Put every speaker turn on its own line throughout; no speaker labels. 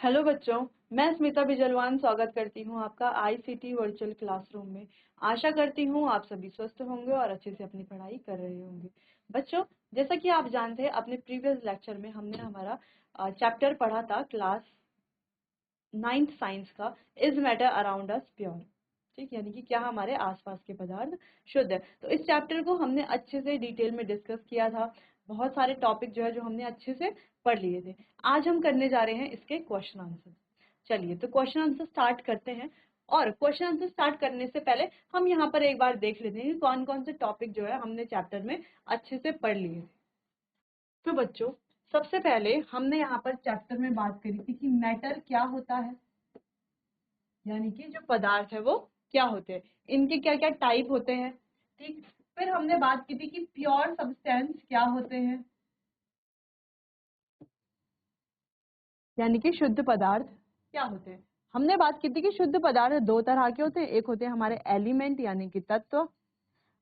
Hello बच्चों, मैं स्मिता बिजलवान स्वागत करती हूँ आपका आईसीटी वर्चुअल क्लासरूम में। आशा करती हूँ आप सभी स्वस्थ होंगे और अच्छे से अपनी पढ़ाई कर रहे होंगे। बच्चों, जैसा कि आप जानते हैं, अपने प्रीवियस लेक्चर में हमने हमारा चैप्टर पढ़ा था क्लास 9th साइंस का, is matter around us pure. ठीक, यानी कि क्या हमारे आसपास के पदार्थ शुद्ध है। तो इस चैप्टर को हमने अच्छे से डिटेल में डिस्कस किया था। बहुत सारे टॉपिक जो है जो हमने अच्छे से पढ़ लिए थे। आज हम करने जा रहे हैं इसके क्वेश्चन आंसर। चलिए, तो क्वेश्चन आंसर स्टार्ट करते हैं। और क्वेश्चन आंसर स्टार्ट करने से पहले हम यहाँ पर एक बार देख लेते हैं कि कौन कौन से टॉपिक जो है हमने चैप्टर में अच्छे से पढ़ लिए थे। तो बच्चों, सबसे पहले हमने यहाँ पर चैप्टर में बात करी थी कि मैटर क्या होता है, यानी कि जो पदार्थ है वो क्या होते हैं, इनके क्या क्या टाइप होते हैं। ठीक, फिर हमने बात की थी कि प्योर सब्सटेंस क्या होते हैं, यानी कि शुद्ध पदार्थ क्या होते हैं। हमने बात की थी कि शुद्ध पदार्थ दो तरह के होते हैं, एक होते हैं हमारे एलिमेंट यानी कि तत्व,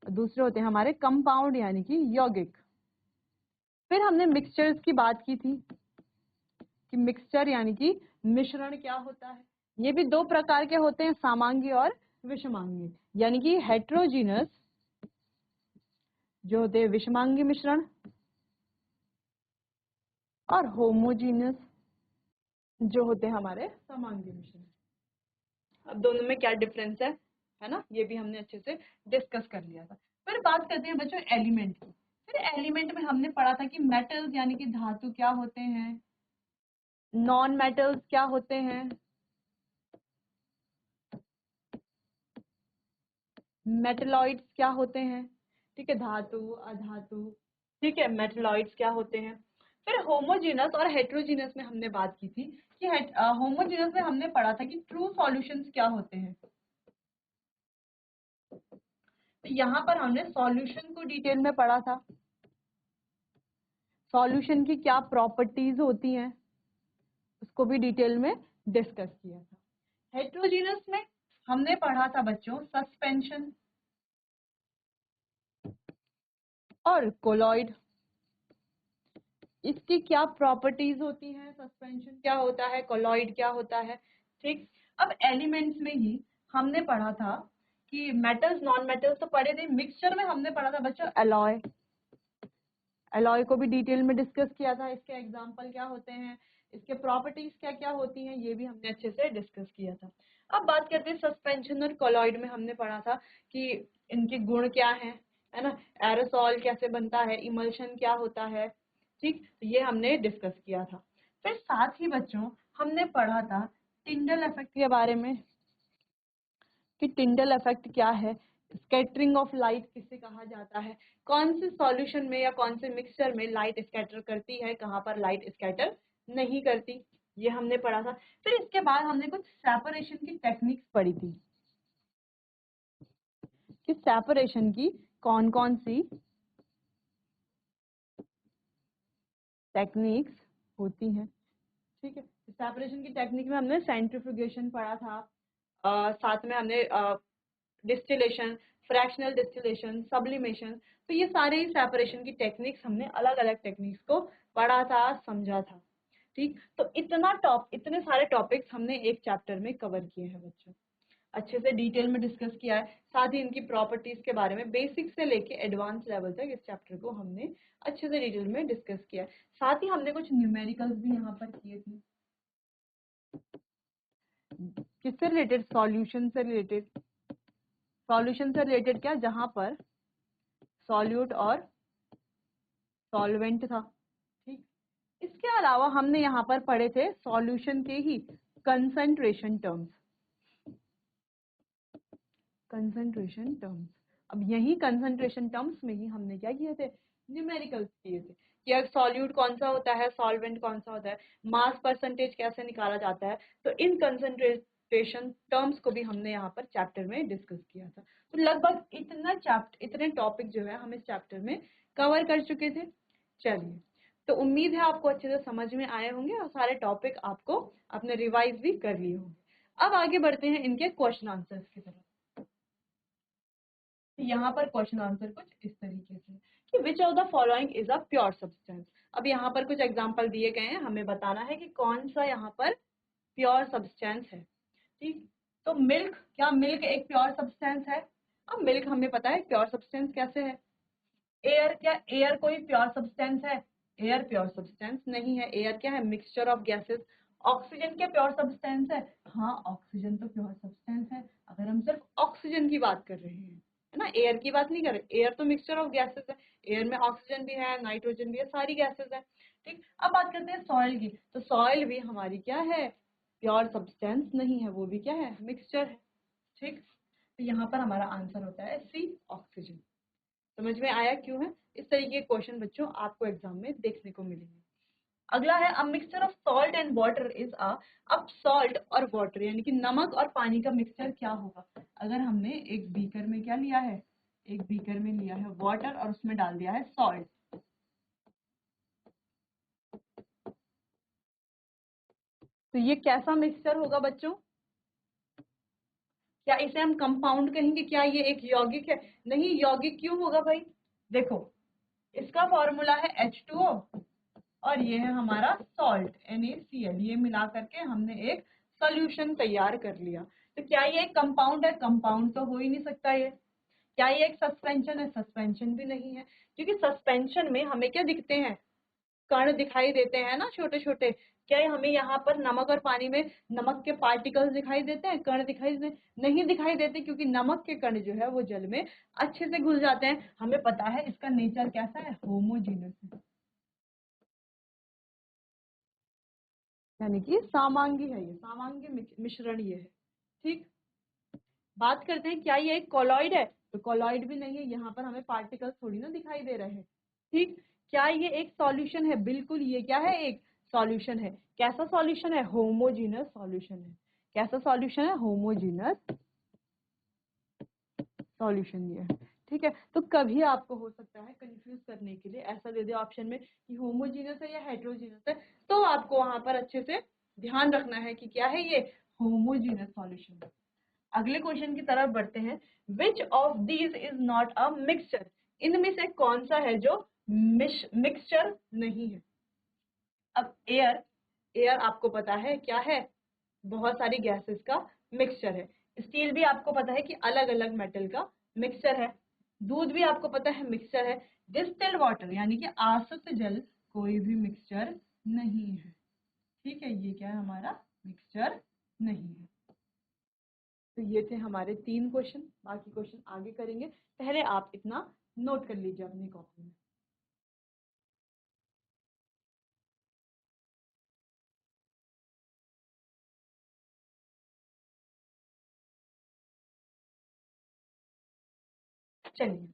दूसरे होते हैं हमारे कंपाउंड यानी कि यौगिक। फिर हमने मिक्सचर्स की बात की थी कि मिक्सचर यानी कि मिश्रण क्या होता है। ये भी दो प्रकार के होते हैं, सामांगी और विषमांगी, यानी कि हेट्रोजीनस जो होते हैं विषमांगी मिश्रण, और होमोजीनियस जो होते हैं हमारे समांगी मिश्रण। अब दोनों में क्या डिफरेंस है ना, ये भी हमने अच्छे से डिस्कस कर लिया था। फिर बात करते हैं बच्चों एलिमेंट की। फिर एलिमेंट में हमने पढ़ा था कि मेटल्स यानी कि धातु क्या होते हैं, नॉन मेटल्स क्या होते हैं, मेटलॉइड्स क्या होते हैं। ठीक है, धातु अधातु। ठीक है, मेटलॉइड्स क्या होते हैं। फिर होमोजेनस और हेट्रोजीनस में हमने बात की थी कि होमोजेनस में हमने पढ़ा था कि ट्रू सॉल्यूशंस क्या होते हैं। तो यहाँ पर हमने सॉल्यूशन को डिटेल में पढ़ा था, सॉल्यूशन की क्या प्रॉपर्टीज होती हैं उसको भी डिटेल में डिस्कस किया था। हेट्रोजीनस में हमने पढ़ा था बच्चों सस्पेंशन और कोलॉइड, इसकी क्या प्रॉपर्टीज होती हैं, सस्पेंशन क्या होता है, कोलॉइड क्या होता है। ठीक, अब एलिमेंट्स में ही हमने पढ़ा था कि मेटल्स नॉन मेटल्स तो पढ़े थे। मिक्सचर में हमने पढ़ा था बच्चों एलॉय, एलॉय को भी डिटेल में डिस्कस किया था, इसके एग्जाम्पल क्या होते हैं, इसके प्रॉपर्टीज क्या क्या होती हैं, ये भी हमने अच्छे से डिस्कस किया था। अब बात करते हैं सस्पेंशन और कोलॉइड में हमने पढ़ा था कि इनके गुण क्या है ना, एरोसॉल कैसे बनता है, इमल्शन क्या होता है। ठीक, ये हमने डिस्कस किया था। फिर साथ ही बच्चों हमने पढ़ा था टिंडल इफेक्ट के बारे में कि टिंडल इफेक्ट क्या है, स्कैटरिंग ऑफ लाइट किसे कहा जाता है, कौन से सॉल्यूशन में या कौन से मिक्सचर में लाइट स्कैटर करती है, कहाँ पर लाइट स्कैटर नहीं करती, ये हमने पढ़ा था। फिर इसके बाद हमने कुछ सेपरेशन की टेक्निक्स पढ़ी थी कि सेपरेशन की कौन कौन सी टेक्निक्स होती हैं। ठीक है, सेपरेशन की टेक्निक में हमने सेंट्रिफ्यूगेशन पढ़ा था, साथ में हमने डिस्टिलेशन, फ्रैक्शनल डिस्टिलेशन, सब्लिमेशन। तो ये सारे ही सेपरेशन की टेक्निक्स हमने अलग अलग टेक्निक्स को पढ़ा था, समझा था। ठीक, तो इतने सारे टॉपिक्स हमने एक चैप्टर में कवर किए हैं बच्चों, अच्छे से डिटेल में डिस्कस किया है। साथ ही इनकी प्रॉपर्टीज के बारे में बेसिक से लेके एडवांस लेवल तक इस चैप्टर को हमने अच्छे से डिटेल में डिस्कस किया है। साथ ही हमने कुछ न्यूमेरिकल्स भी यहाँ पर किए थे, किससे रिलेटेड, सॉल्यूशन से रिलेटेड। सॉल्यूशन से रिलेटेड क्या, जहां पर सॉल्यूट और सॉल्वेंट था। ठीक, इसके अलावा हमने यहाँ पर पढ़े थे सॉल्यूशन के ही कंसंट्रेशन टर्म्स, कंसंट्रेशन टर्म्स। अब यही कंसंट्रेशन टर्म्स में ही हमने क्या किए थे, न्यूमेरिकल्स किए थे कि अब सॉल्यूट कौन सा होता है, सॉल्वेंट कौन सा होता है, मास परसेंटेज कैसे निकाला जाता है। तो इन कंसंट्रेशन टर्म्स को भी हमने यहाँ पर चैप्टर में डिस्कस किया था। तो लगभग इतने टॉपिक जो है हम इस चैप्टर में कवर कर चुके थे। चलिए, तो उम्मीद है आपको अच्छे से समझ में आए होंगे और सारे टॉपिक आपको अपने रिवाइज भी कर लिए होंगे। अब आगे बढ़ते हैं इनके क्वेश्चन आंसर्स की तरफ। यहाँ पर क्वेश्चन आंसर कुछ इस तरीके से कि which of the following is a pure substance. अब यहाँ पर कुछ एग्जांपल दिए गए हैं, हमें बताना है कि कौन सा यहाँ पर प्योर सब्सटेंस है। ठीक, तो मिल्क, क्या मिल्क एक प्योर सब्सटेंस है? अब मिल्क हमें पता है प्योर सब्सटेंस कैसे है। एयर, क्या एयर कोई प्योर सब्सटेंस है? एयर प्योर सब्सटेंस नहीं है। एयर क्या है? Mixture of gases. ऑक्सीजन क्या प्योर सब्सटेंस है? हाँ, ऑक्सीजन तो प्योर सब्सटेंस है, अगर हम सिर्फ ऑक्सीजन की बात कर रहे हैं, है ना, एयर की बात नहीं कर रहे। एयर तो मिक्सचर ऑफ गैसेस है, एयर में ऑक्सीजन भी है, नाइट्रोजन भी है, सारी गैसेस है। ठीक, अब बात करते हैं सॉइल की। तो सॉइल भी हमारी क्या है? प्योर सब्सटेंस नहीं है, वो भी क्या है? मिक्सचर है। ठीक, तो यहाँ पर हमारा आंसर होता है सी, ऑक्सीजन। समझ में आया क्यों है? इस तरीके के क्वेश्चन बच्चों आपको एग्जाम में देखने को मिलेंगे। अगला है a mixture of salt and water is a. अब सॉल्ट और वाटर यानी कि नमक और पानी का मिक्सचर क्या होगा? अगर हमने एक बीकर में क्या लिया है? एक बीकर में लिया है वाटर और उसमें डाल दिया है सॉल्ट, तो ये कैसा मिक्सचर होगा बच्चों? क्या इसे हम कंपाउंड कहेंगे? क्या ये एक यौगिक है? नहीं, यौगिक क्यों होगा भाई? देखो, इसका फॉर्मूला है H2O और ये है हमारा सॉल्ट NaCl। ये मिला करके हमने एक सॉल्यूशन तैयार कर लिया। तो क्या ये एक कंपाउंड है? कंपाउंड तो हो ही नहीं सकता ये। क्या ये एक सस्पेंशन है? सस्पेंशन भी नहीं है, क्योंकि सस्पेंशन में हमें क्या दिखते हैं? कण दिखाई देते हैं ना, छोटे छोटे। क्या हमें यहाँ पर नमक और पानी में नमक के पार्टिकल्स दिखाई देते हैं? कण दिखाई देते? नहीं दिखाई देते, क्योंकि नमक के कण जो है वो जल में अच्छे से घुल जाते हैं। हमें पता है इसका नेचर कैसा है? होमोजीनस है, यानी कि सामांगी है, ये सामांगी मिश्रण ये है। ठीक, बात करते हैं क्या ये एक कॉलॉइड है? तो कॉलॉइड भी नहीं है, यहाँ पर हमें पार्टिकल्स थोड़ी ना दिखाई दे रहे हैं। ठीक, क्या ये एक सॉल्यूशन है? बिल्कुल, ये क्या है? एक सॉल्यूशन है। कैसा सॉल्यूशन है? होमोजीनस सॉल्यूशन है। कैसा सॉल्यूशन है? होमोजीनस सॉल्यूशन ये है। ठीक है, तो कभी आपको हो सकता है कंफ्यूज करने के लिए ऐसा दे दे ऑप्शन में कि होमोजीनस है या हेट्रोजीनस है, तो आपको वहां पर अच्छे से ध्यान रखना है कि क्या है ये? Homogeneous solution. अगले क्वेश्चन की तरफ बढ़ते हैं। Which of these is not a mixture? इनमें से कौन सा है जो मिक्सचर नहीं है? अब एयर, एयर आपको पता है क्या है? बहुत सारी गैसेस का मिक्सचर है। स्टील भी आपको पता है कि अलग अलग मेटल का मिक्सचर है। दूध भी आपको पता है मिक्सचर है। डिस्टिल्ड वाटर यानी कि आसुत जल कोई भी मिक्सचर नहीं है। ठीक है, ये क्या है? हमारा मिक्सचर नहीं है। तो ये थे हमारे 3 क्वेश्चन, बाकी क्वेश्चन आगे करेंगे। पहले आप इतना नोट कर लीजिए अपनी कॉपी में। चलिए,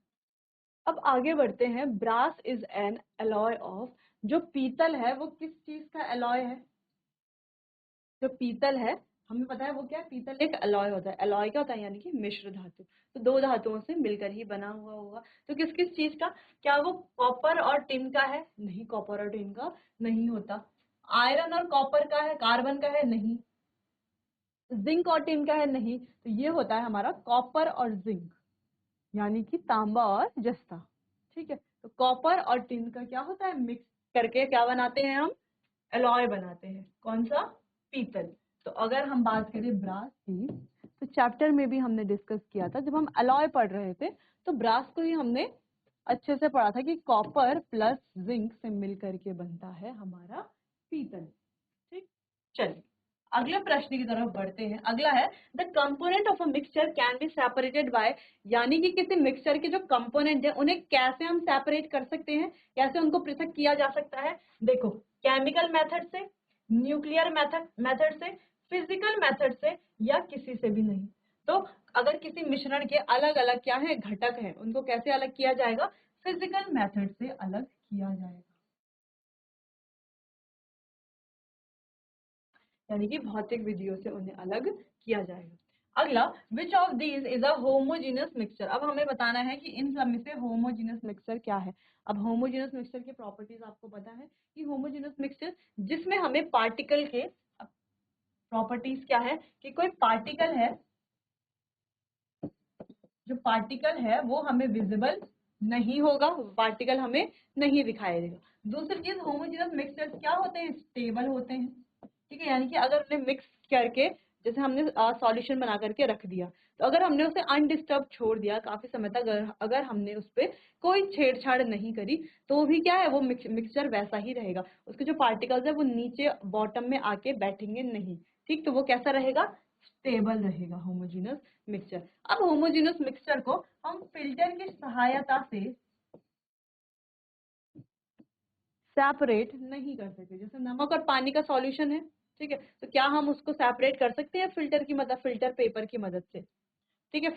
अब आगे बढ़ते हैं। Brass is an alloy of. जो पीतल है वो किस चीज का एलॉय है? जो पीतल है हमें पता है वो क्या है? पीतल एक अलॉय होता है। अलॉय क्या होता है? यानी कि मिश्र धातु। तो दो धातुओं से मिलकर ही बना हुआ होगा। तो किस किस चीज का? क्या वो कॉपर और टिन का है? नहीं, कॉपर और टिन का नहीं होता। आयरन और कॉपर का है? कार्बन का है? नहीं। जिंक और टिन का है? नहीं। तो ये होता है हमारा कॉपर और जिंक, यानी कि तांबा और जस्ता। ठीक है, तो कॉपर और टिन का क्या होता है? मिक्स करके क्या बनाते हैं हम? एलॉय बनाते हैं। कौन सा? पीतल। तो अगर हम बात करें ब्रास की, तो चैप्टर में भी हमने डिस्कस किया था जब हम एलॉय पढ़ रहे थे, तो ब्रास को ही हमने अच्छे से पढ़ा था कि कॉपर प्लस जिंक से मिल करके बनता है हमारा पीतल। ठीक, चलिए अगले प्रश्न की तरफ बढ़ते हैं। अगला है the component of a mixture can be separated by. यानी कि किसी मिक्सचर के जो कंपोनेंट है उन्हें कैसे हम सेपरेट कर सकते हैं, कैसे उनको पृथक किया जा सकता है? देखो, केमिकल मेथड से, न्यूक्लियर मेथड से, फिजिकल मेथड से, या किसी से भी नहीं। तो अगर किसी मिश्रण के अलग अलग क्या है? घटक है, उनको कैसे अलग किया जाएगा? फिजिकल मेथड से अलग किया जाएगा, यानी कि भौतिक विधियों से उन्हें अलग किया जाएगा। अगला, which of these is a homogeneous mixture? अब हमें बताना है कि इन सब में से होमोजीनियस मिक्सचर क्या है। अब होमोजीनियस मिक्सचर की प्रॉपर्टीज आपको पता है कि होमोजीनियस मिक्सचर जिसमें हमें पार्टिकल के प्रॉपर्टीज क्या है कि कोई पार्टिकल है, जो पार्टिकल है वो हमें विजिबल नहीं होगा, पार्टिकल हमें नहीं दिखाई देगा। दूसरी चीज, होमोजीनियस मिक्सचर्स क्या होते हैं? स्टेबल होते हैं। ठीक है, यानी कि अगर हमने मिक्स करके जैसे हमने सॉल्यूशन बना करके रख दिया, तो अगर हमने उसे अनडिस्टर्ब छोड़ दिया काफी समय तक, अगर हमने उस पर कोई छेड़छाड़ नहीं करी, तो भी क्या है, वो मिक्सचर वैसा ही रहेगा। उसके जो पार्टिकल्स है वो नीचे बॉटम में आके बैठेंगे नहीं। ठीक, तो वो कैसा रहेगा, स्टेबल रहेगा होमोजेनस मिक्सचर। अब होमोजेनस मिक्सचर को हम फिल्टर की सहायता से सेपरेट नहीं कर सकते। जैसे नमक और पानी का सॉल्यूशन है, ठीक है, तो क्या हम उसको सेपरेट कर सकते हैं फिल्टर की मदद, फिल्टर पेपर की मदद से? ठीक है,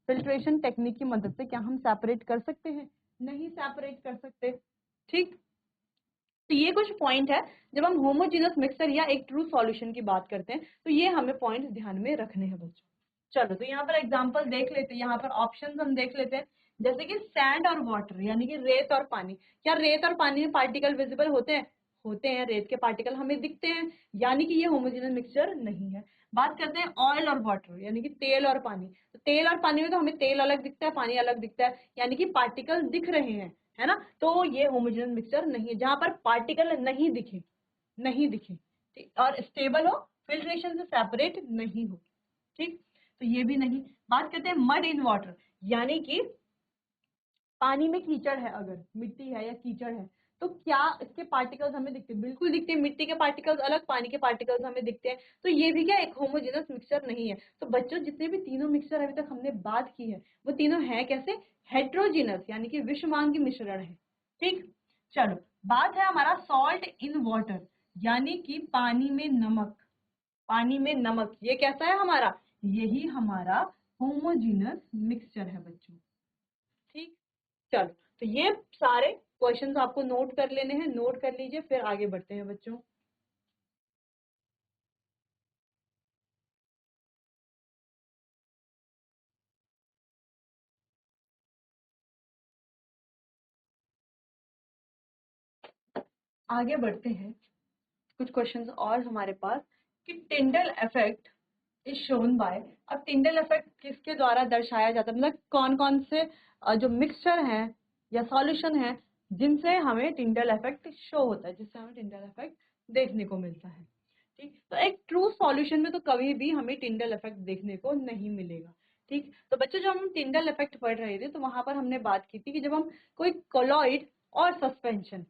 फिल्ट्रेशन टेक्निक की मदद से क्या हम सेपरेट कर सकते हैं? नहीं सेपरेट कर सकते। ठीक, तो ये कुछ पॉइंट है जब हम होमोजेनस मिक्सचर या एक ट्रू सॉल्यूशन की बात करते हैं, तो ये हमें पॉइंट ध्यान में रखने हैं बच्चों। चलो, तो यहाँ पर एग्जांपल देख लेते हैं, यहाँ पर ऑप्शंस हम देख लेते हैं। जैसे कि सैंड और वाटर, यानी कि रेत और पानी। क्या रेत और पानी में पार्टिकल विजिबल होते हैं? होते हैं, रेत के पार्टिकल हमें दिखते हैं, यानी कि ये होमोजेनस मिक्सचर नहीं है। बात करते हैं ऑयल और वाटर, यानी कि तेल और पानी। तो तेल और पानी में तो हमें तेल अलग दिखता है, पानी अलग दिखता है, यानी कि पार्टिकल दिख रहे हैं, है ना, तो ये होमोजेनस मिक्सचर नहीं है। जहां पर पार्टिकल नहीं दिखे, नहीं दिखे, ठीक, और स्टेबल हो, फिल्ट्रेशन से सेपरेट नहीं हो, ठीक, तो ये भी नहीं। बात करते हैं मड इन वाटर, यानी कि पानी में कीचड़ है, अगर मिट्टी है या कीचड़ है, तो क्या इसके पार्टिकल्स हमें दिखते हैं? बिल्कुल दिखते हैं, मिट्टी के पार्टिकल्स अलग, पानी के पार्टिकल्स हमें दिखते हैं, तो ये भी क्या एक होमोजेनस मिक्सचर नहीं है। तो बच्चों, जितने भी तीनों मिक्सचर अभी तक हमने बात की है, वो तीनों है कैसे, हेट्रोजीनस, यानी कि विषमांगी मिश्रण है। ठीक, चलो, बात है हमारा सॉल्ट इन वाटर, यानी कि पानी में नमक। पानी में नमक, ये कैसा है हमारा, यही हमारा होमोजीनस मिक्सचर है बच्चों। ठीक, चलो, तो ये सारे क्वेश्चंस आपको नोट कर लेने हैं, नोट कर लीजिए, फिर आगे बढ़ते हैं बच्चों। आगे बढ़ते हैं, कुछ क्वेश्चंस और हमारे पास, कि Tyndall effect is shown by. अब टिंडल इफेक्ट किसके द्वारा दर्शाया जाता है, मतलब कौन कौन से जो मिक्सचर हैं या सॉल्यूशन है जिनसे हमें टिंडल इफेक्ट शो होता है, जिससे हमें टिंडल इफेक्ट देखने को मिलता है। ठीक, तो एक ट्रू सॉल्यूशन में तो कभी भी हमें टिंडल इफेक्ट देखने को नहीं मिलेगा। ठीक, तो बच्चों, जब हम टिंडल इफेक्ट पढ़ रहे थे, तो वहां पर हमने बात की थी कि जब हम कोई कोलॉइड और सस्पेंशन,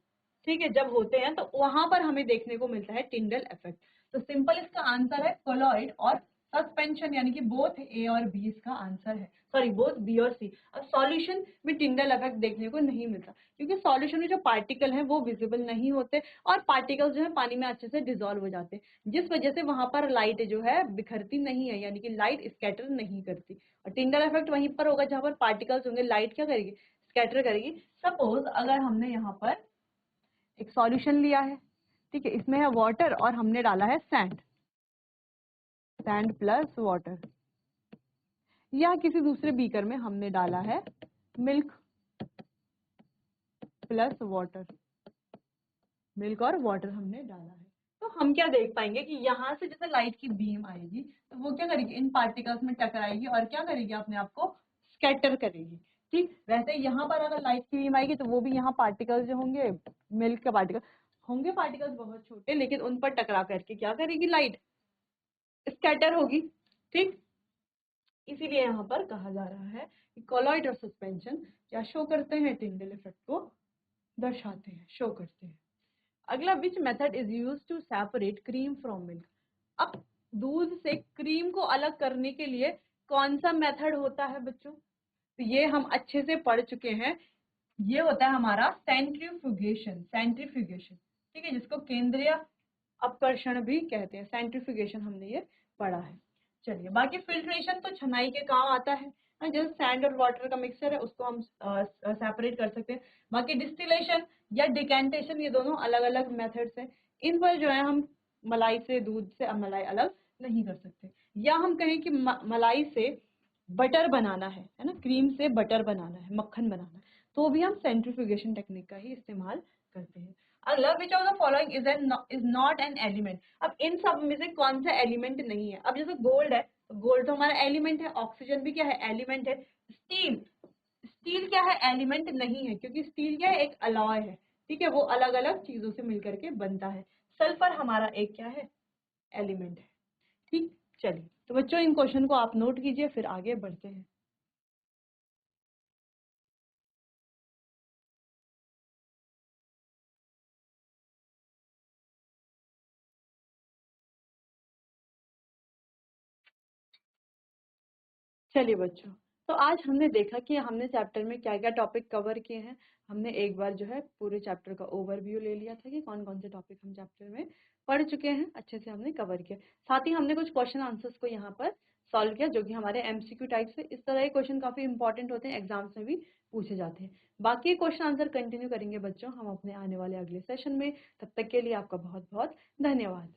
ठीक है, जब होते हैं, तो वहां पर हमें देखने को मिलता है टिंडल इफेक्ट। तो सिंपल इसका आंसर है कोलॉइड और सस्पेंशन, यानी कि बोथ ए और बी इसका आंसर है, सॉरी बोथ बी और सी। अब सॉल्यूशन में टिंडल इफेक्ट देखने को नहीं मिलता, क्योंकि सॉल्यूशन में जो पार्टिकल है वो विजिबल नहीं होते, और पार्टिकल्स जो है पानी में अच्छे से डिसॉल्व हो जाते हैं, जिस वजह से वहां पर लाइट जो है बिखरती नहीं है, यानी कि लाइट स्कैटर नहीं करती। और टिंडल इफेक्ट वहीं पर होगा जहां पर पार्टिकल्स होंगे, लाइट क्या करेगी, स्कैटर करेगी। सपोज अगर हमने यहाँ पर एक सॉल्यूशन लिया है, ठीक है, इसमें है वाटर और हमने डाला है सैंड, सैंड प्लस वाटर, या किसी दूसरे बीकर में हमने डाला है मिल्क प्लस वाटर, मिल्क और वाटर हमने डाला है, तो हम क्या देख पाएंगे कि यहाँ से जैसे लाइट की बीम आएगी, तो वो क्या करेगी, इन पार्टिकल्स में टकराएगी और क्या करेगी, अपने आप को स्कैटर करेगी। ठीक, वैसे यहाँ पर अगर लाइट की बीम आएगी, तो वो भी यहाँ पार्टिकल्स जो होंगे, मिल्क के पार्टिकल होंगे, पार्टिकल्स बहुत छोटे, लेकिन उन पर टकरा करके क्या करेगी, लाइट स्कैटर होगी। ठीक, इसीलिए यहाँ पर कहा जा रहा है कि कोलॉइड और सस्पेंशन क्या शो करते हैं, टिंडल इफेक्ट को दर्शाते हैं, शो करते हैं। अगला, which method is use to separate cream from milk. अब दूध से क्रीम को अलग करने के लिए कौन सा मेथड होता है बच्चों, तो ये हम अच्छे से पढ़ चुके हैं, ये होता है हमारा सेंट्रीफ्यूगेशन, सेंट्रीफ्यूगेशन, ठीक है, जिसको केंद्रीय अपकर्षण भी कहते हैं, सेंट्रीफ्यूगेशन हमने ये पढ़ा है। चलिए, बाकी फिल्ट्रेशन तो छनाई के काम आता है, जैसे सैंड और वाटर का मिक्सचर है उसको हम सेपरेट कर सकते हैं। बाकी डिस्टिलेशन या डिकेंटेशन, ये दोनों अलग अलग मेथड्स हैं, इन पर जो है हम मलाई से, दूध से मलाई अलग नहीं कर सकते। या हम कहें कि मलाई से बटर बनाना है ना, क्रीम से बटर बनाना है, मक्खन बनाना है, तो भी हम सेंट्रीफ्यूगेशन टेक्निक का ही इस्तेमाल करते हैं। अगला, which of the following is not an element. अब इन सब में से कौन सा एलिमेंट नहीं है, अब जैसे गोल्ड है, तो गोल्ड तो हमारा एलिमेंट है, ऑक्सीजन भी क्या है, एलिमेंट है। स्टील, स्टील क्या है, एलिमेंट नहीं है, क्योंकि स्टील क्या है, एक अलॉय है। ठीक है, वो अलग अलग चीजों से मिलकर के बनता है। सल्फर हमारा एक क्या है, एलिमेंट है। ठीक, चलिए तो बच्चों इन क्वेश्चन को आप नोट कीजिए, फिर आगे बढ़ते हैं। चलिए बच्चों, तो आज हमने देखा कि हमने चैप्टर में क्या क्या टॉपिक कवर किए हैं। हमने एक बार जो है पूरे चैप्टर का ओवरव्यू ले लिया था कि कौन कौन से टॉपिक हम चैप्टर में पढ़ चुके हैं, अच्छे से हमने कवर किया। साथ ही हमने कुछ क्वेश्चन आंसर्स को यहाँ पर सॉल्व किया, जो कि हमारे एमसीक्यू टाइप से। इस तरह के क्वेश्चन काफी इंपॉर्टेंट होते हैं, एग्जाम्स में भी पूछे जाते हैं। बाकी क्वेश्चन आंसर कंटिन्यू करेंगे बच्चों हम अपने आने वाले अगले सेशन में। तब तक के लिए आपका बहुत बहुत धन्यवाद।